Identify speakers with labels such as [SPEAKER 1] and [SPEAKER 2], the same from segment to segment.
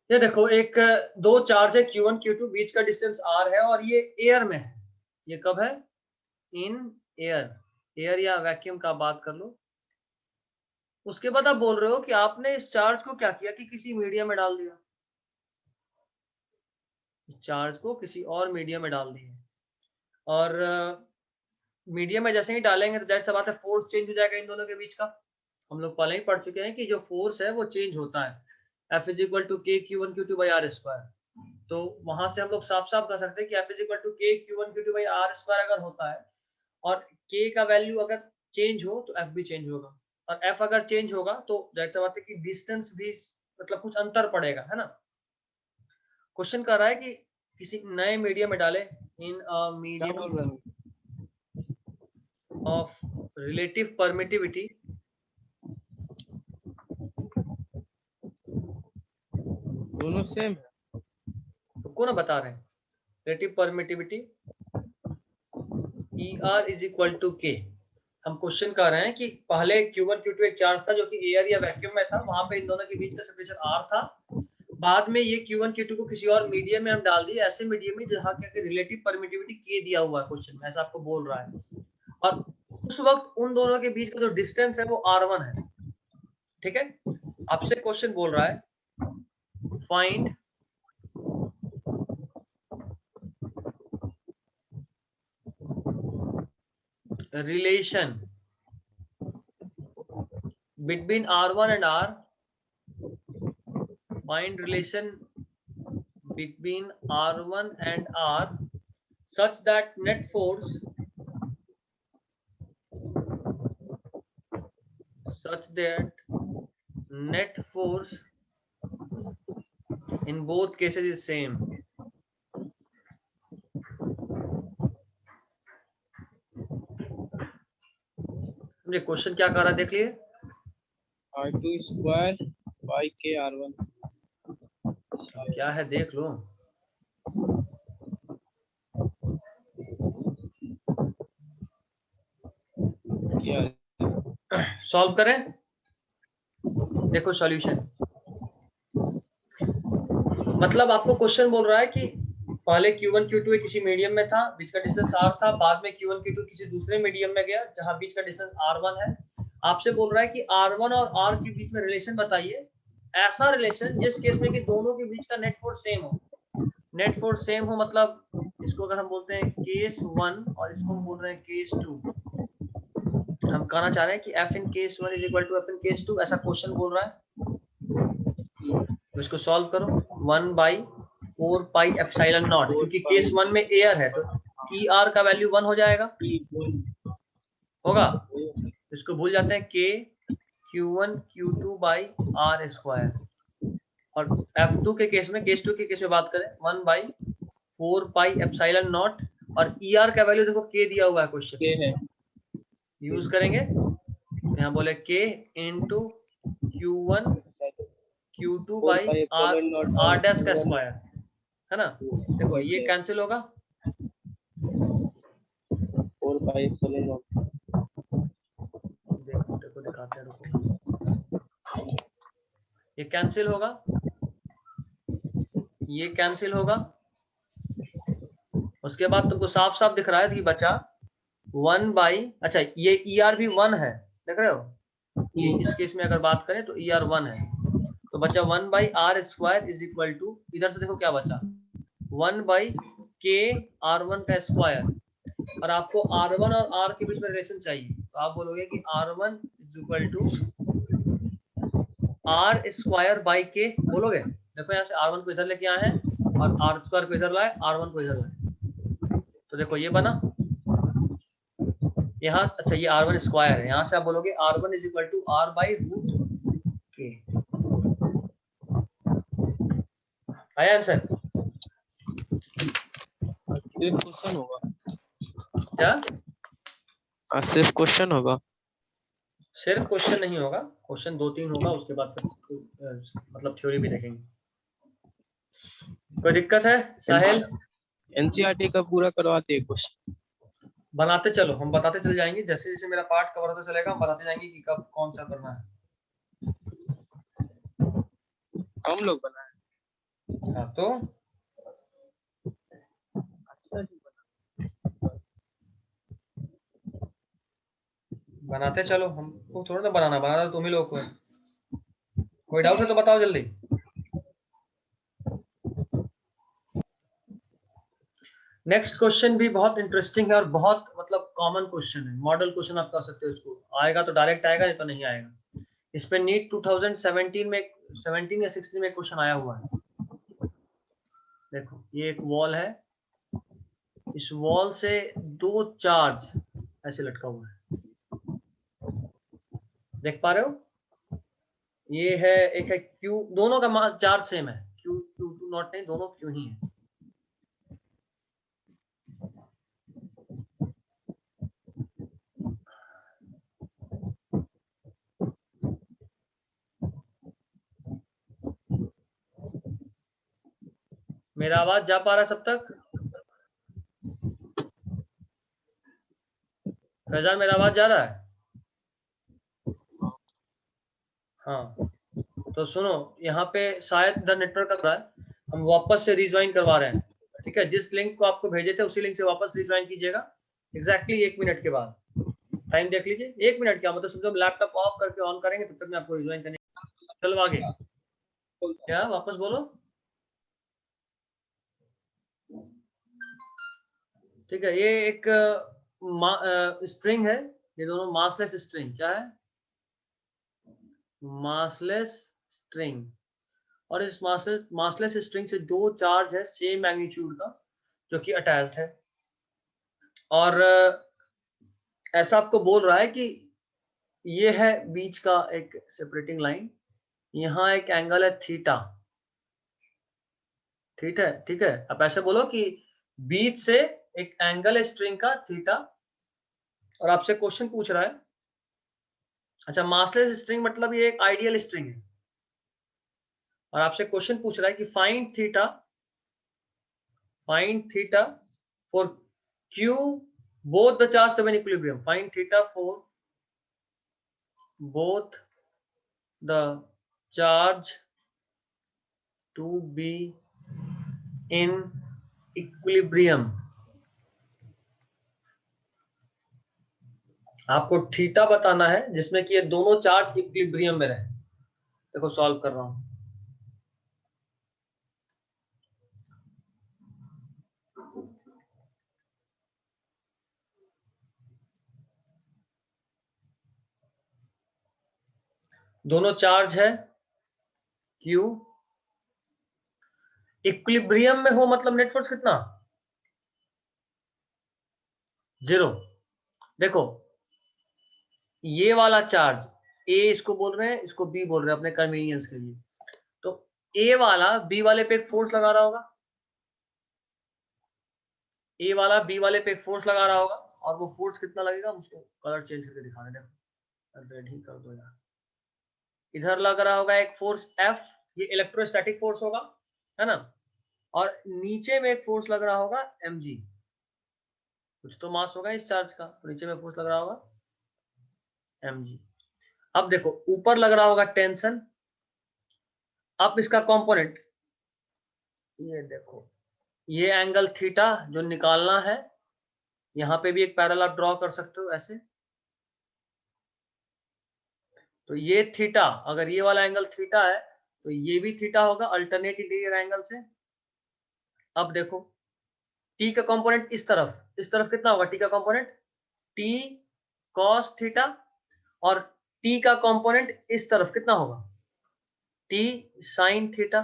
[SPEAKER 1] ये देखो एक दो चार्ज है Q1 Q2, बीच का डिस्टेंस r है और ये एयर में है। ये कब है? इन एयर, एयर या वैक्यूम का बात कर लो। उसके बाद आप बोल रहे हो कि आपने इस चार्ज को क्या किया कि किसी मीडियम में डाल दिया, इस चार्ज को किसी और मीडियम में डाल दिया, और मीडियम में जैसे ही डालेंगे तो जाहिर सी बात है फोर्स चेंज हो जाएगा इन दोनों के बीच का। हम लोग पहले ही पढ़ चुके हैं कि जो फोर्स है वो चेंज होता है, F इज इक्वल टू के Q1 Q2 by r square. तो वहां से हम लोग साफ साफ कह सकते हैं कि F इज इक्वल टू के Q1 Q2 by r square अगर होता है और के का वैल्यू अगर चेंज हो तो F भी चेंज होगा, और F अगर चेंज होगा तो जाहिर सी बात है कि डिस्टेंस भी मतलब कुछ अंतर पड़ेगा, है ना। क्वेश्चन कर रहा है कि किसी नए मीडियम में डाले, in a medium of relative permittivity,
[SPEAKER 2] दोनों सेम है
[SPEAKER 1] तो कौन बता रहे हैं? Relative permittivity E R is equal to K. हम क्वेश्चन कर रहे हैं कि पहले Q1 Q2 एक चार्ज था जो कि एयर या वैक्यूम में था, वहां पे इन दोनों के बीच का सेपरेशन r था। बाद में ये Q1 Q2 को किसी और मीडियम में हम डाल दिए, ऐसे मीडियम में जहाँ क्या रिलेटिव परमिटिविटी के दिया हुआ है क्वेश्चन में, ऐसा आपको बोल रहा है। और उस वक्त उन दोनों के बीच का जो डिस्टेंस है वो r1 है। ठीक है, आपसे क्वेश्चन बोल रहा है find relation between r1 and r, find relation between r1 and r such that net force in both cases is same। मुझे क्वेश्चन क्या कर रहा है देख लिए,
[SPEAKER 2] r2 स्क्वायर बाई के r1।
[SPEAKER 1] क्या है देख लो। सॉल्व करें, देखो सॉल्यूशन। मतलब आपको क्वेश्चन बोल रहा है कि पहले Q1 Q2 किसी मीडियम में था, बीच का डिस्टेंस r था, बाद में Q1 Q2 किसी दूसरे मीडियम में गया जहां बीच का डिस्टेंस r1 है। आपसे बोल रहा है कि r1 और r के बीच में रिलेशन बताइए, ऐसा रिलेशन जिस केस में कि दोनों के बीच का नेट फोर्स सेम हो। नेट फोर्स सेम हो मतलब इसको अगर हम बोलते हैं केस 1 और इसको हम बोल रहे हैं केस 2, हम कहना चाह रहे हैं कि F in case 1 is equal to F in case 2, ऐसा क्वेश्चन बोल रहा है। तो इसको सॉल्व करो, 1/4 पाई एप्सिलॉन नॉट, क्योंकि केस 1 में एयर है तो ई आर का वैल्यू 1 हो जाएगा, होगा। इसको भूल जाते हैं के Q1 Q2 by r square. और F2 के केस में, केस 2 के केस में बात करें 1/4 पाई एप्सिलॉन नॉट, और ई आर का वैल्यू देखो के दिया हुआ है क्वेश्चन, यूज करेंगे यहाँ बोले k into Q1 Q2 by r dash का स्क्वायर, है ना। देखो ये कैंसिल होगा,
[SPEAKER 2] 4 पाई एप्सिलॉन नॉट।
[SPEAKER 1] देखो दिखाते हैं, रुको। ये कैंसिल होगा, ये कैंसिल होगा। उसके बाद तुमको साफ साफ दिख रहा है कि बचा 1 बाई, अच्छा ये ई आर भी 1 है, देख रहे हो। ये इस केस में अगर बात करें तो ई आर 1 है, तो बचा 1 by r square is equal to, इधर से देखो क्या बचा, 1 बाई के r1 का स्क्वायर। और आपको r1 और r के बीच में रिलेशन चाहिए, तो आप बोलोगे कि r1 is equal to r square by k, बोलोगे। देखो यहाँ से r1 को इधर लेके आए हैं और r स्क्वायर को इधर लाए, r1 को इधर लाए, तो देखो ये बना यहाँ। अच्छा ये r1 स्क्वायर है, यहाँ से आप बोलोगे r1 is equal to r by root k. आया आंसर?
[SPEAKER 2] सिर्फ क्वेश्चन होगा
[SPEAKER 1] क्या?
[SPEAKER 2] सिर्फ क्वेश्चन होगा?
[SPEAKER 1] सिर्फ क्वेश्चन नहीं होगा, क्वेश्चन 2-3 होगा, उसके बाद फिर मतलब थ्योरी भी देखेंगे। कोई दिक्कत है साहिल?
[SPEAKER 2] एनसीईआरटी का पूरा करवाते हैं क्वेश्चन,
[SPEAKER 1] बनाते चलो, हम बताते चले जाएंगे, जैसे जैसे मेरा पार्ट कवर होता चलेगा हम बताते जाएंगे कि कब कौन सा करना है।
[SPEAKER 2] हम लोग बनाए।
[SPEAKER 1] हाँ तो
[SPEAKER 2] अच्छा जी
[SPEAKER 1] बनाते चलो, हमको थोड़ा ना बनाना तो तुम ही लोग को है। कोई डाउट है तो बताओ जल्दी। नेक्स्ट क्वेश्चन भी बहुत इंटरेस्टिंग है और बहुत मतलब कॉमन क्वेश्चन है, मॉडल क्वेश्चन आप कह सकते हो इसको। आएगा तो डायरेक्ट आएगा, नहीं तो नहीं आएगा। इस पे नीट 2017 में 17 या 16 में क्वेश्चन आया हुआ है। देखो ये एक वॉल है, इस वॉल से दो चार्ज ऐसे लटका हुआ है, देख पा रहे हो? ये है, एक है क्यू, दोनों का चार्ज सेम है, क्यू क्यू टू नॉट नहीं, दोनों क्यू ही है। मेरा आवाज जा पा रहा है सब तक? फैजान मेरा आवाज जा रहा है? हाँ तो सुनो, यहाँ पे शायद इधर नेटवर्क का है, हम वापस से रिज्वाइन करवा रहे हैं। ठीक है, जिस लिंक को आपको भेजे थे उसी लिंक से वापस रिज्वाइन कीजिएगा एग्जैक्टली 1 मिनट के बाद। टाइम देख लीजिए, 1 मिनट क्या मतलब, समझो हम लैपटॉप ऑफ करके ऑन करेंगे तब तक मैं आपको रिज्वाइन करने। चलो आगे, क्या वापस बोलो। ठीक है, ये एक स्ट्रिंग है, ये दोनों मासलेस स्ट्रिंग, क्या है? Massless string. और इस मासलेस स्ट्रिंग से दो चार्ज है सेम मैग्नीट्यूड का जो कि अटैच्ड है, और ऐसा आपको बोल रहा है कि ये है बीच का एक सेपरेटिंग लाइन, यहाँ एक एंगल है थीटा। ठीक है, ठीक है, आप ऐसे बोलो कि बीच से एक एंगल है स्ट्रिंग का थीटा, और आपसे क्वेश्चन पूछ रहा है, अच्छा मासलेस स्ट्रिंग मतलब ये एक आइडियल स्ट्रिंग है, और आपसे क्वेश्चन पूछ रहा है कि find theta for Q both the charge to be in equilibrium. Find theta for both the charge to be in equilibrium. आपको थीटा बताना है जिसमें कि ये दोनों चार्ज इक्विलिब्रियम में रहे। देखो सॉल्व कर रहा हूं। दोनों चार्ज है Q, इक्विलिब्रियम में हो मतलब नेट फोर्स कितना? 0। देखो ये वाला चार्ज A इसको बोल रहे हैं, इसको B बोल रहे हैं अपने कन्वीनियंस के लिए, तो A वाला B वाले पे एक फोर्स लगा रहा होगा, ए वाला बी वाले पे एक फोर्स लगा रहा होगा, और वो फोर्स कितना लगेगा, मुझको कलर चेंज करके दिखा देना, रेड ही कर दो यार। इधर लग रहा होगा एक फोर्स एफ, ये इलेक्ट्रोस्टैटिक फोर्स होगा, है ना, और नीचे में एक फोर्स लग रहा होगा mg, कुछ तो मास होगा इस चार्ज का, तो नीचे में फोर्स लग रहा होगा mg। अब देखो ऊपर लग रहा होगा टेंशन, अब इसका कंपोनेंट, ये देखो ये एंगल थीटा जो निकालना है, यहाँ पे भी एक पैरेलल आप ड्रॉ कर सकते हो ऐसे, तो ये थीटा, अगर ये वाला एंगल थीटा है तो ये भी थीटा होगा अल्टरनेट इंटीरियर एंगल से। अब देखो टी का कंपोनेंट इस तरफ कितना होगा, टी का कंपोनेंट टी कॉस थीटा, और टी का कंपोनेंट इस तरफ कितना होगा, टी साइन थीटा,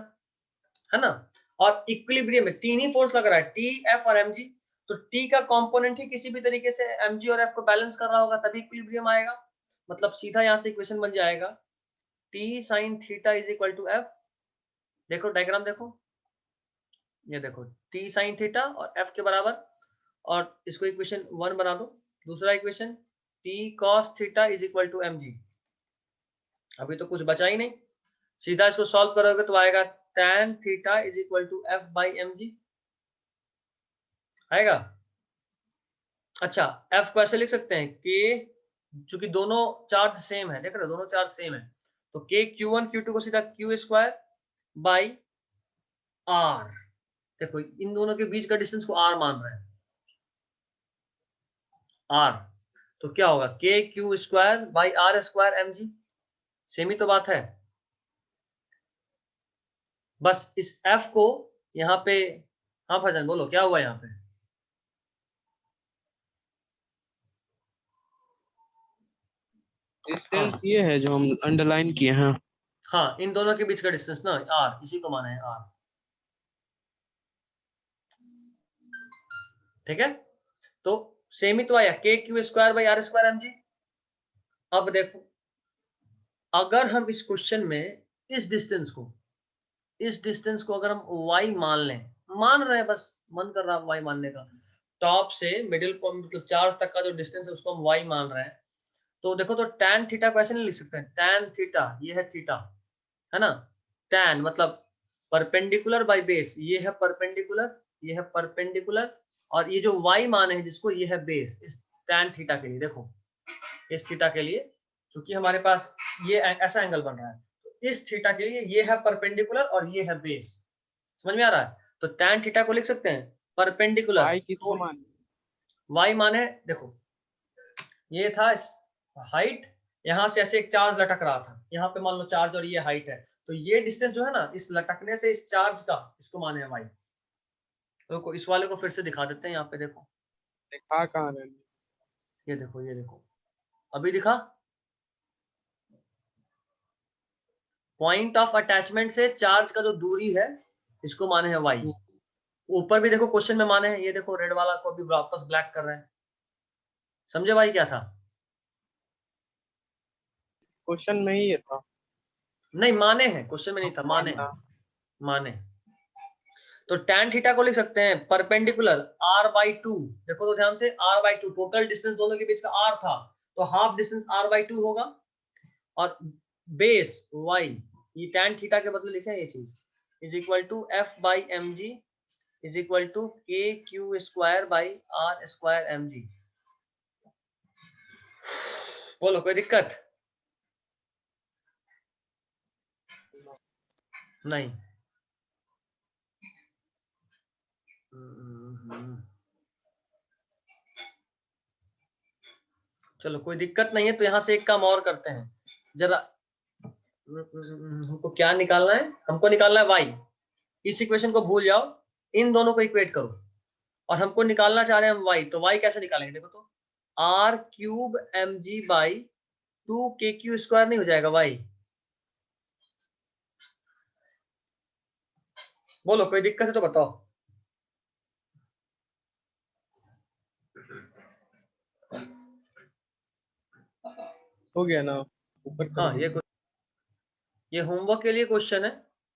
[SPEAKER 1] है ना। और इक्विलिब्रियम में तीन ही फोर्स लग रहा है, टी एफ और एम जी, तो टी का कंपोनेंट ही किसी भी तरीके से एम जी और एफ को बैलेंस कर रहा होगा तभी इक्विलिब्रियम आएगा, मतलब सीधा यहाँ से इक्वेशन बन जाएगा T sine theta is equal to F. देखो डायग्राम देखो, ये देखो टी साइन थीटा और एफ के बराबर, और इसको इक्वेशन 1 बना दो। दूसरा equation T cos theta is equal to m g. अभी तो कुछ बचा ही नहीं, सीधा इसको सॉल्व करोगे तो आएगा tan theta is equal to F by m g आएगा। अच्छा एफ को ऐसे लिख सकते हैं के, चूंकि दोनों चार्ज सेम है, देख रहे हो दोनों चार्ज सेम है, तो के Q1 Q2 को सीधा Q² बाई आर, देखो इन दोनों के बीच का डिस्टेंस को आर मान रहे हैं, आर, तो क्या होगा के q square by r square m g, same ही तो बात है। बस इस एफ को यहाँ पे, हाँ फरजान बोलो क्या हुआ यहाँ पे?
[SPEAKER 2] डिस्टेंस ये है जो हम अंडरलाइन किए हैं।
[SPEAKER 1] हाँ इन दोनों के बीच का डिस्टेंस ना आर, इसी को माना है आर, ठीक है। तो सेम ही तो आया k q square by r square m g. अब देखो अगर हम इस क्वेश्चन में इस डिस्टेंस को अगर हम y मान लें, मान रहे हैं बस मन कर रहा है y मानने का, टॉप से मिडिल को मतलब चार्ज तक का जो डिस्टेंस है उसको हम y मान रहे हैं, तो देखो तो tan थीटा को ऐसे नहीं लिख सकते हैं, tan थीटा ये है थीटा, है ना, tan मतलब परपेंडिकुलर बाय बेस, ये है परपेंडिकुलर, ये है परपेंडिकुलर, और ये जो y मान है जिसको ये है बेस, इस tan थीटा के लिए देखो, इस थीटा के लिए क्योंकि हमारे पास ये ऐसा एंगल बन रहा है, तो इस थीटा के लिए ये है परपेंडिकुलर और ये है बेस, समझ में आ रहा है? तो tan थीटा को लिख सकते हैं परपेंडिकुलर,
[SPEAKER 2] y किसको
[SPEAKER 1] तो
[SPEAKER 2] मान?
[SPEAKER 1] y माने देखो ये था हाइट, यहां से ऐसे एक चार्ज लटक रहा था, यहाँ पे मान लो चार्ज और ये हाइट है, तो ये डिस्टेंस जो है ना इस लटकने से इस चार्ज का, इसको माने y। तो इस वाले को फिर से दिखा देते हैं, यहाँ पे देखो,
[SPEAKER 2] दिखा कहाँ रहे हैं?
[SPEAKER 1] ये देखो ये देखो, अभी दिखा, पॉइंट ऑफ अटैचमेंट से चार्ज का जो दूरी है इसको माने हैं y। ऊपर भी देखो क्वेश्चन में माने हैं, ये देखो रेड वाला को अभी वापस ब्लैक कर रहे हैं, समझे भाई क्या था?
[SPEAKER 2] क्वेश्चन में ही ये था।
[SPEAKER 1] नहीं माने हैं, क्वेश्चन में नहीं था, माने हैं, माने। तो tan थीटा को लिख सकते हैं परपेंडिकुलर r/2, देखो तो ध्यान से r/2, टोटल डिस्टेंस दोनों के बीच का r था, तो हाफ डिस्टेंस r/2 होगा, और बेस y, ये tan थीटा के बदले लिखे ये चीज, is equal to f/mg is equal to K q square by r square m g. बोलो कोई दिक्कत? नहीं। चलो कोई दिक्कत नहीं है, तो यहां से एक काम और करते हैं जरा, हमको क्या निकालना है, हमको निकालना है y, इस इक्वेशन को भूल जाओ, इन दोनों को इक्वेट करो, और हमको निकालना चाह रहे हैं हम y, तो y कैसे निकालेंगे देखो तो, r cube m g by 2 k q square नहीं हो जाएगा y? बोलो कोई दिक्कत है तो बताओ।
[SPEAKER 2] हो गया ना, ऊपर कर
[SPEAKER 1] हाँ
[SPEAKER 2] दो।
[SPEAKER 1] ये होमवर्क के लिए क्वेश्चन है,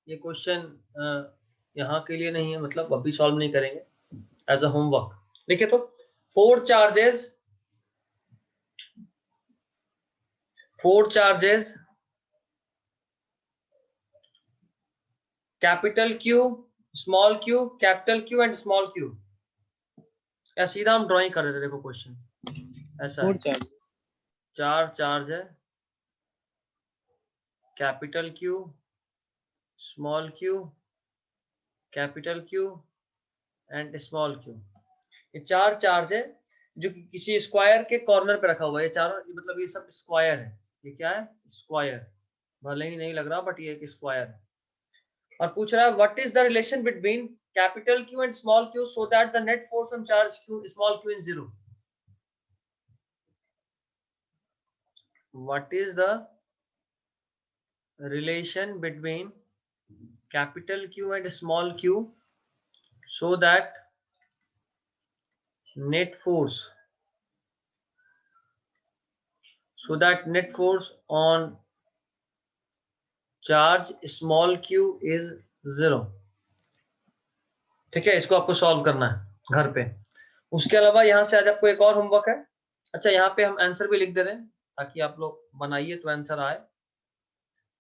[SPEAKER 1] ये क्वेश्चन यहाँ के लिए नहीं है, मतलब अभी सॉल्व नहीं करेंगे, एज अ होमवर्क। देखिए तो four charges capital Q, small Q, capital Q and small Q, या सीधा हम ड्राइंग कर देते, देखो क्वेश्चन ऐसा है,
[SPEAKER 2] 4 चार्ज।
[SPEAKER 1] चार चार्ज है, capital Q, small Q, capital Q and small Q, ये चार चार्ज है जो कि किसी स्क्वायर के कॉर्नर पे रखा हुआ है, ये चारों मतलब ये सब स्क्वायर है, ये क्या है स्क्वायर, भले ही नहीं लग रहा बट ये एक स्क्वायर है, और पूछ रहा है what is the relation between capital Q and small Q so that the net force on charge Q small Q is 0। What is the relation between capital Q and small q so that net force on charge small q is 0? ठीक है, इसको आपको solve करना है घर पे। उसके अलावा यहाँ से आज आपको एक और होमवर्क है, अच्छा यहाँ पे हम आंसर भी लिख दे रहे हैं ताकि आप लोग बनाइए तो आंसर आए।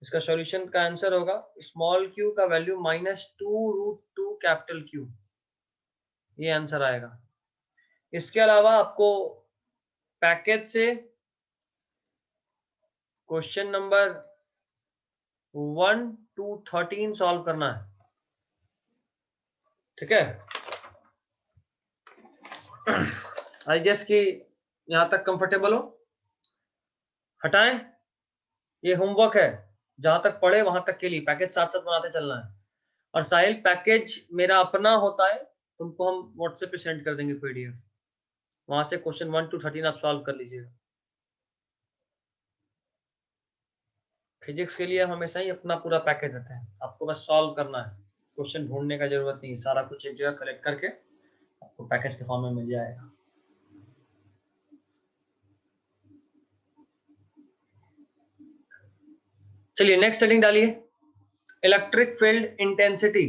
[SPEAKER 1] इसका सॉल्यूशन का आंसर होगा स्मॉल क्यू का वैल्यू -2√2 कैपिटल क्यू, ये आंसर आएगा। इसके अलावा आपको पैकेज से क्वेश्चन नंबर 1 to 13 सॉल्व करना है, ठीक है, आई गेस कि यहां तक कंफर्टेबल हो। हटाएं, ये होमवर्क है, जहां तक पढ़े वहां तक के लिए पैकेज साथ साथ बनाते चलना है। और साहिल पैकेज मेरा अपना होता है, तुमको हम व्हाट्सएप पे सेंड कर देंगे पीडीएफ, वहां से क्वेश्चन 1 to 13 आप सॉल्व कर लीजिएगा। फिजिक्स के लिए हम हमेशा ही अपना पूरा पैकेज देते हैं, आपको बस सॉल्व करना है, क्वेश्चन ढूंढने का जरूरत नहीं, सारा कुछ एक जगह कलेक्ट करके आपको पैकेज के फॉर्म में मिल जाएगा। चलिए नेक्स्ट हेडिंग डालिए, electric field intensity.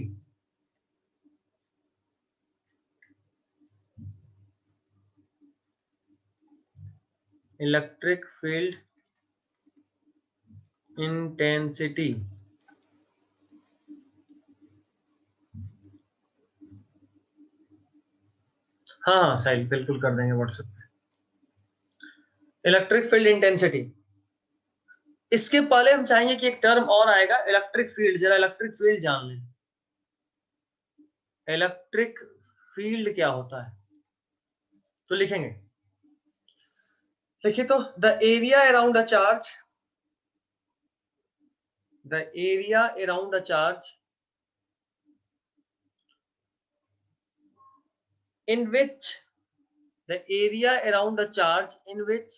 [SPEAKER 1] Electric field intensity, हाँ साहिल बिल्कुल कर देंगे व्हाट्सएप पे। इलेक्ट्रिक फील्ड इंटेंसिटी, इसके पहले हम चाहेंगे कि एक टर्म और आएगा इलेक्ट्रिक फील्ड, जरा इलेक्ट्रिक फील्ड जान लें। इलेक्ट्रिक फील्ड क्या होता है, तो लिखेंगे, देखिए तो the area around a charge, the area around a charge in which the area around a charge in which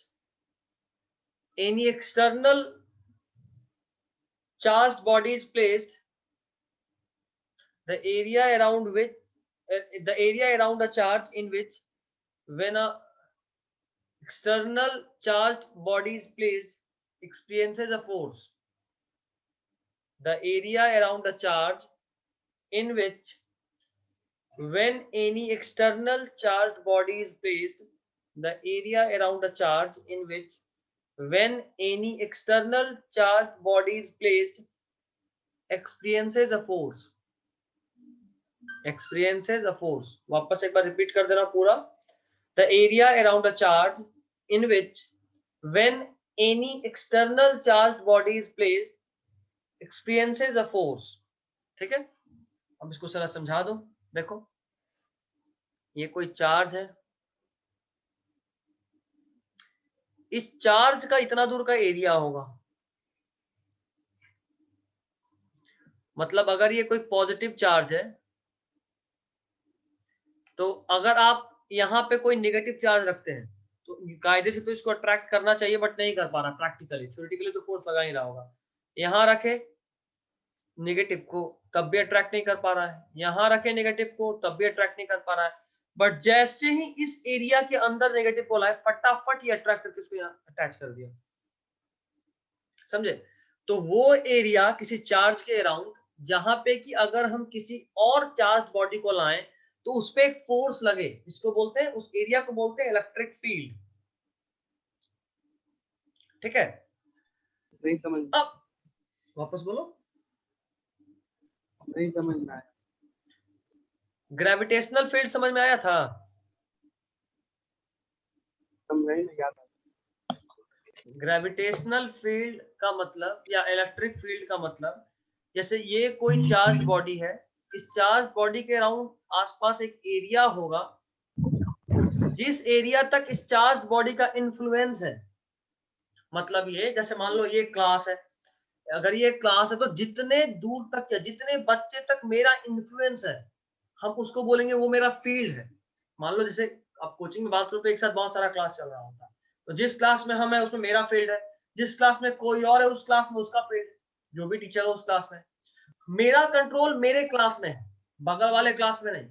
[SPEAKER 1] any external charged body is placed, the area around which the area around a charge in which when a external charged body is placed experiences a force, the area around a charge in which when any external charged body is placed, the area around a charge in which when any external charged body is placed experiences a force, experiences a force। वापस एक बार repeat कर देना पूरा, the area around a charge in which when any external charged body is placed experiences a force। ठीक है, अब इसको जरा समझा दो। देखो ये कोई चार्ज है, इस चार्ज का इतना दूर का एरिया होगा, मतलब अगर ये कोई पॉजिटिव चार्ज है तो अगर आप यहाँ पे कोई नेगेटिव चार्ज रखते हैं तो कायदे से तो इसको अट्रैक्ट करना चाहिए, बट नहीं कर पा रहा प्रैक्टिकली, थ्योरेटिकली तो फोर्स लगा ही रहा होगा। यहाँ रखे नेगेटिव को तब भी अट्रैक्ट नहीं कर पा रहा है, यहाँ रखे नेगेटिव को तब भी अट्रैक्ट नहीं कर पा रहा है, बट जैसे ही इस एरिया के अंदर नेगेटिव को लाए फटाफट ये अट्रैक्ट करके इसको यहाँ अटैच कर दिया, समझे। तो वो एरिया किसी चार्ज के अराउंड जहां पे कि अगर हम किसी और चार्ज बॉडी को लाएं तो उस पर एक फोर्स लगे, इसको बोलते हैं, उस एरिया को बोलते हैं इलेक्ट्रिक फील्ड। ठीक है,
[SPEAKER 2] नहीं समझ,
[SPEAKER 1] अब वापस बोलो,
[SPEAKER 2] नहीं समझ में आया।
[SPEAKER 1] ग्रेविटेशनल फील्ड समझ में आया था?
[SPEAKER 2] समझ ही नहीं आता।
[SPEAKER 1] ग्रेविटेशनल फील्ड का मतलब या इलेक्ट्रिक फील्ड का मतलब, जैसे ये कोई चार्ज बॉडी है, इस चार्ज बॉडी के अराउंड आसपास एक एरिया होगा जिस एरिया तक इस चार्ज बॉडी का इन्फ्लुएंस है। मतलब ये जैसे मान लो ये क्लास है, अगर ये क्लास है तो जितने दूर तक या जितने बच्चे तक मेरा इन्फ्लुएंस है हम उसको बोलेंगे वो मेरा फील्ड है। मान लो जैसे आप कोचिंग में बात करो तो एक साथ बहुत सारा क्लास चल रहा होता है, तो जिस क्लास में हम है उसमें मेरा फील्ड है, जिस क्लास में कोई और है उस क्लास में उसका फील्ड, जो भी टीचर हो उस क्लास में। मेरा कंट्रोल मेरे क्लास में है, बगल वाले क्लास में नहीं।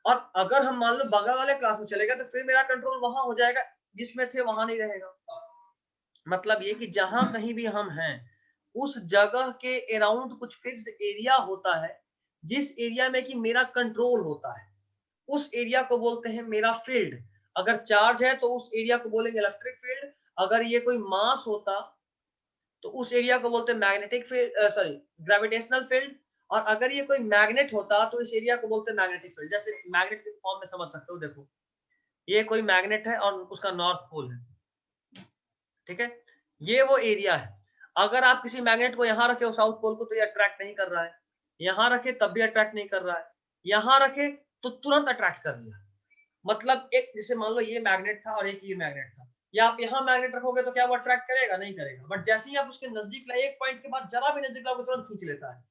[SPEAKER 1] और अगर हम मान लो बगल वाले क्लास में चलेगा तो फिर मेरा कंट्रोल वहां हो जाएगा जिसमें थे वहां नहीं रहेगा। मतलब ये कि जहां कहीं भी हम हैं उस जगह के अराउंड कुछ फिक्स्ड एरिया होता है जिस एरिया में कि मेरा कंट्रोल होता है, उस एरिया को बोलते हैं मेरा फील्ड। अगर चार्ज है तो उस एरिया को बोलेंगे इलेक्ट्रिक फील्ड, अगर ये कोई मास होता तो उस एरिया को बोलते हैं magnetic field, sorry gravitational field. और अगर ये कोई मैग्नेट होता तो इस एरिया को बोलते हैं मैग्नेटिक फील्ड। जैसे मैग्नेट के फॉर्म में समझ सकते हो, देखो ये कोई मैग्नेट है और उसका नॉर्थ पोल है, ठीक है, ये वो एरिया है। अगर आप किसी मैग्नेट को यहाँ रखे हो साउथ पोल को तो ये अट्रैक्ट नहीं कर रहा है, यहाँ रखे तब भी अट्रैक्ट नहीं कर रहा है, यहाँ रखे तो तुरंत अट्रैक्ट कर लिया। मतलब एक जैसे मान लो ये मैग्नेट था और एक ये मैग्नेट था, या आप यहाँ मैग्नेट रखोगे तो क्या वो अट्रैक्ट करेगा? नहीं करेगा। बट जैसे ही आप उसके नजदीक लाए, एक पॉइंट के बाद जरा भी नजदीक लाओगे तुरंत खींच लेता है।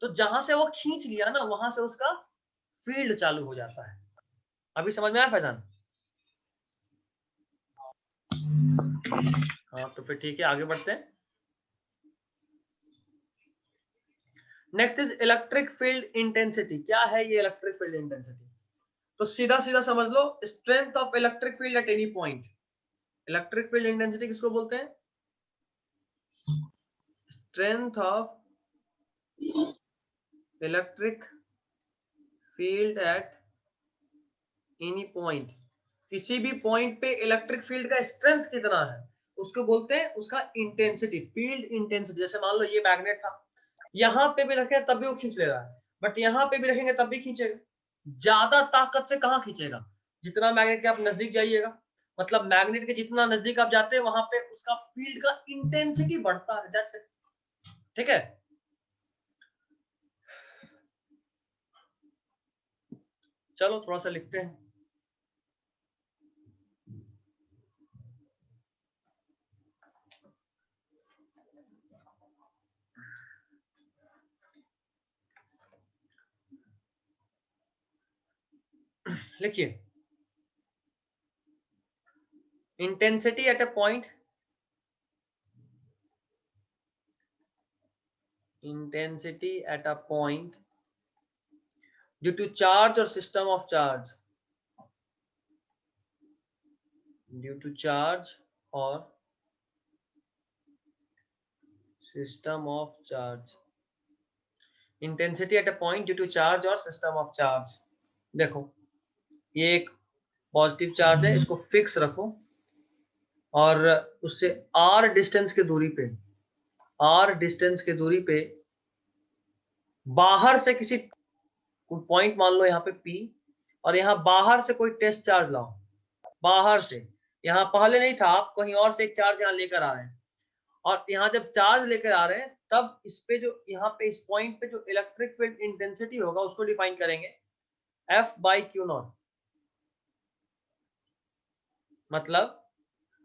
[SPEAKER 1] तो जहां से वो खींच लिया ना, वहां से उसका फील्ड चालू हो जाता है। अभी समझ में आया फैजान? हाँ तो फिर ठीक है, आगे बढ़ते हैं। Next is electric field intensity. क्या है ये इलेक्ट्रिक फील्ड इंटेंसिटी? तो सीधा सीधा समझ लो, strength of electric field at any point. Electric field intensity किसको बोलते हैं? Strength of electric field at any point. किसी भी पॉइंट पे इलेक्ट्रिक फील्ड का स्ट्रेंथ कितना है उसको बोलते हैं उसका इंटेंसिटी, फील्ड इंटेंसिटी। जैसे मान लो ये मैग्नेट था, यहाँ पे भी रखे तब भी वो खींच ले रहा है, बट यहाँ पे भी रखेंगे तब भी खींचेगा। ज्यादा ताकत से कहाँ खींचेगा? जितना मैग्नेट के आप नजदीक जाइएगा, मतलब मैग्नेट के जितना नजदीक आप जाते हैं वहां पे उसका फील्ड का इंटेंसिटी बढ़ता है। That's it. ठीक है, चलो थोड़ा सा लिखते हैं। लिखिए, intensity at a point, intensity at a point due to charge or system of charge, due to charge or system of charge, intensity at a point due to charge or system of charge। देखो ये एक positive charge है, इसको fix रखो और उससे r distance के दूरी पे, r डिस्टेंस के दूरी पे बाहर से किसी पॉइंट मान लो यहाँ पे P, और यहाँ बाहर से कोई टेस्ट चार्ज लाओ। बाहर से, यहाँ पहले नहीं था, आप कहीं और से एक चार्ज यहाँ लेकर आ रहे हैं, और यहाँ जब चार्ज लेकर आ रहे हैं तब इस पे जो यहाँ पे इस पॉइंट पे जो इलेक्ट्रिक फील्ड इंटेंसिटी होगा उसको डिफाइन करेंगे F/Q0। मतलब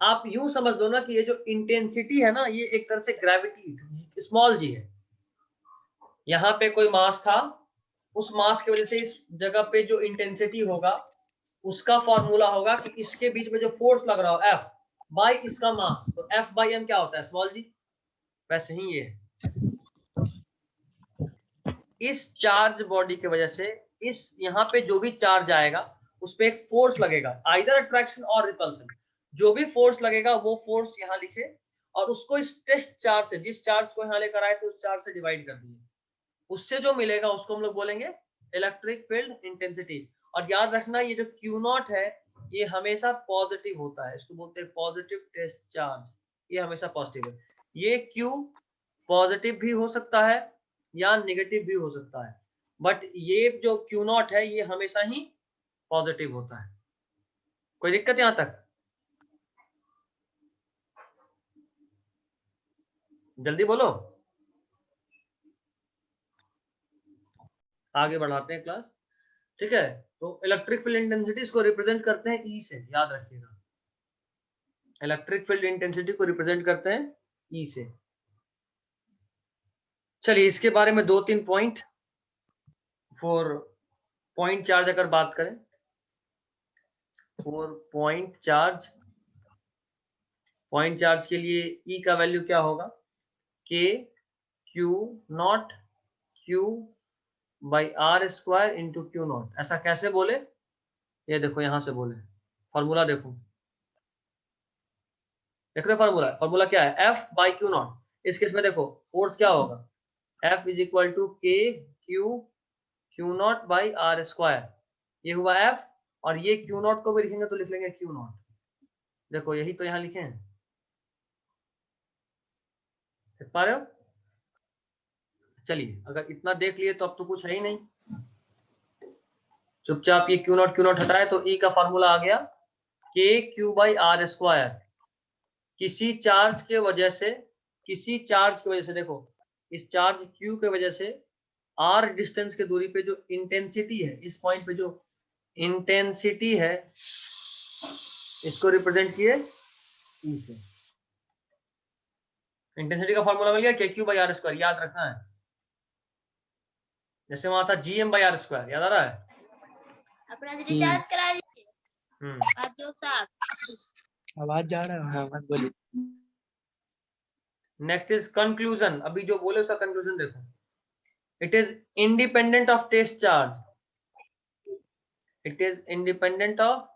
[SPEAKER 1] आप यूं समझ दो ना कि ये जो इंटेंसिटी है ना, ये एक तरह से ग्रेविटी स्मॉल जी है। यहाँ पे कोई मास था, उस मास की वजह से इस जगह पे जो इंटेंसिटी होगा उसका फॉर्मूला होगा कि इसके बीच में जो फोर्स लग रहा हो F बाई इसका मास, तो F/m क्या होता है? स्मॉल जी। वैसे ही ये इस चार्ज बॉडी की वजह से इस यहाँ पे जो भी चार्ज आएगा उस पे एक फोर्स लगेगा, आइदर अट्रैक्शन और रिपल्सन। जो भी फोर्स लगेगा वो फोर्स यहाँ लिखे और उसको इस टेस्ट चार्ज से, जिस चार्ज को यहाँ लेकर आए थे उस चार्ज से डिवाइड कर दिए, उससे जो मिलेगा उसको हम लोग बोलेंगे इलेक्ट्रिक फील्ड इंटेंसिटी। और याद रखना ये जो Q0 है ये हमेशा पॉजिटिव होता है, इसको बोलते हैं पॉजिटिव टेस्ट चार्ज। ये हमेशा पॉजिटिव है। ये Q पॉजिटिव भी हो सकता है या नेगेटिव भी हो सकता है, बट ये जो Q0 है ये हमेशा ही पॉजिटिव होता है। कोई दिक्कत यहां तक? जल्दी बोलो, आगे बढ़ाते हैं क्लास। ठीक है, तो इलेक्ट्रिक फील्ड इंटेंसिटी इसको रिप्रेजेंट करते हैं ई से, याद रखिएगा। इलेक्ट्रिक फील्ड इंटेंसिटी को रिप्रेजेंट करते हैं ई से। चलिए इसके बारे में दो तीन पॉइंट, फॉर पॉइंट चार्ज अगर बात करें, फॉर पॉइंट चार्ज के लिए ई का वैल्यू क्या होगा? के q naught q by r square into q naught. ऐसा कैसे बोले? ये देखो यहां से बोले, फॉर्मूला देखो, देख रहे फॉर्मूला? फॉर्मूला क्या है? F/Q0। इस केस में देखो फोर्स क्या होगा? F इज इक्वल टू के Q0 बाई आर स्क्वायर। ये हुआ F, और ये Q0 को भी लिखेंगे तो लिख लेंगे Q0। देखो यही तो यहाँ लिखे हैं, देख पा रहे हो? चलिए अगर इतना देख लिए तो अब तो कुछ है ही नहीं, चुपचाप ये Q0 हटाए तो E का फॉर्मूला आ गया के क्यू बाई आर स्क्वायर। किसी चार्ज के वजह से, देखो इस चार्ज Q की वजह से r डिस्टेंस के दूरी पे जो इंटेंसिटी है, इस पॉइंट पे जो इंटेंसिटी है, इसको रिप्रेजेंट किए E से। इंटेंसिटी का फॉर्मूला मिल गया KQ/r², याद रखना है। जैसे वहां था GM/r², याद आ रहा है?
[SPEAKER 3] अपना रिचार्ज करा लीजिए।
[SPEAKER 1] हम्म,
[SPEAKER 2] आवाज जा रहा है? हाँ मत बोलिए।
[SPEAKER 1] Next is conclusion. अभी जो बोले उसका कंक्लूजन देखो। It is independent of test charge. It is independent of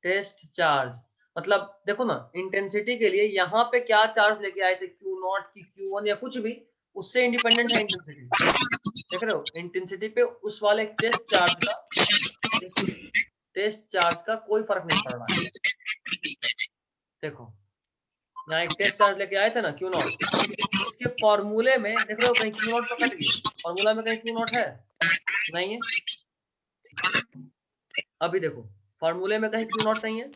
[SPEAKER 1] test charge. मतलब देखो ना, इंटेंसिटी के लिए यहाँ पे क्या चार्ज लेके आए थे, Q0 की Q1 या कुछ भी, उससे इंडिपेंडेंट है इंटेंसिटी। देख रहे हो, इंटेंसिटी पे उस वाले टेस्ट चार्ज का कोई फर्क नहीं पड़ रहा है। देखो यहाँ एक टेस्ट चार्ज लेके आए थे ना Q0, इसके फॉर्मूले में देख रहे हो कहीं Q0 तो कट गया, फॉर्मूला में कहीं Q0 है नहीं है। अभी देखो फॉर्मूले में कहीं Q0 नहीं है,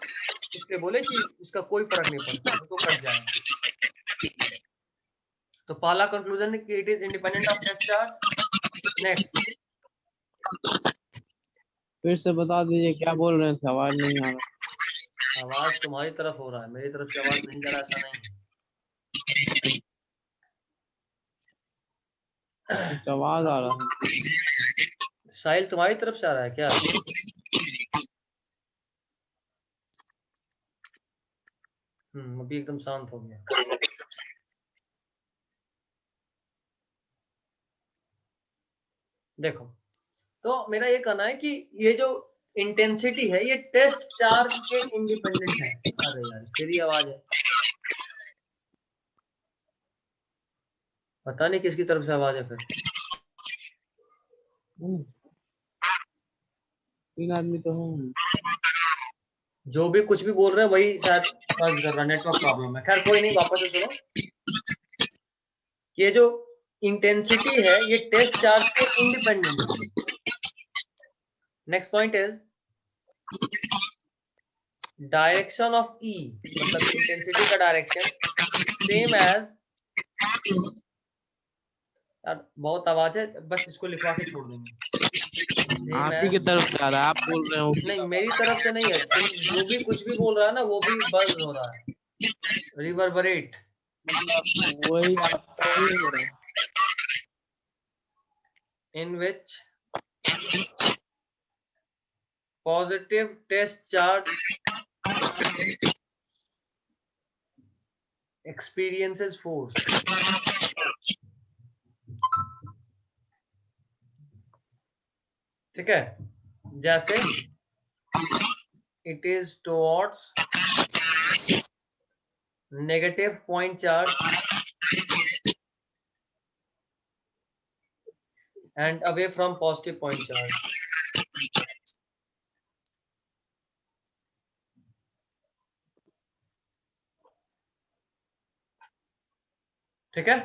[SPEAKER 1] इसलिए बोले कि उसका कोई फर्क नहीं पड़ता, तो कट जाएगा। तो पहला कंक्लूजन है कि it is independent of test charge. Next,
[SPEAKER 2] फिर से बता दीजिए क्या बोल रहे थे, आवाज नहीं आ रहा।
[SPEAKER 1] आवाज तुम्हारी तरफ हो रहा है, मेरी तरफ से आवाज नहीं जा रहा, ऐसा नहीं है।
[SPEAKER 2] कुछ आवाज आ रहा है।
[SPEAKER 1] साहिल तुम्हारी तरफ से आ रहा है क्या? अभी एकदम शांत हो गया। देखो, तो मेरा ये कहना है कि ये जो इंटेंसिटी है ये टेस्ट चार्ज के इंडिपेंडेंट है। अरे यार तेरी आवाज है, पता नहीं किसकी तरफ से आवाज है फिर।
[SPEAKER 2] तीन आदमी तो हैं।
[SPEAKER 1] जो भी कुछ भी बोल रहे हैं वही शायद बस कर रहा, नेटवर्क प्रॉब्लम है। खैर कोई नहीं, वापस से सुनो। ये जो इंटेंसिटी है ये टेस्ट चार्ज के इंडिपेंडेंट है। Next point is direction of E, मतलब इंटेंसिटी का डायरेक्शन सेम एज, यार बहुत आवाज है, बस इसको लिखवा के छोड़ देंगे।
[SPEAKER 2] आप ही की तरफ से आ रहा है, आप बोल रहे हो।
[SPEAKER 1] नहीं मेरी तरफ से नहीं है, तुम जो भी कुछ भी बोल रहा है ना वो भी बज हो रहा है, रिवर्बरेट।
[SPEAKER 2] मतलब वही आपका वही हो रहा है।
[SPEAKER 1] in which positive test charge experiences force। ठीक है, जैसे it is towards negative point charge and away from positive point charge। ठीक है,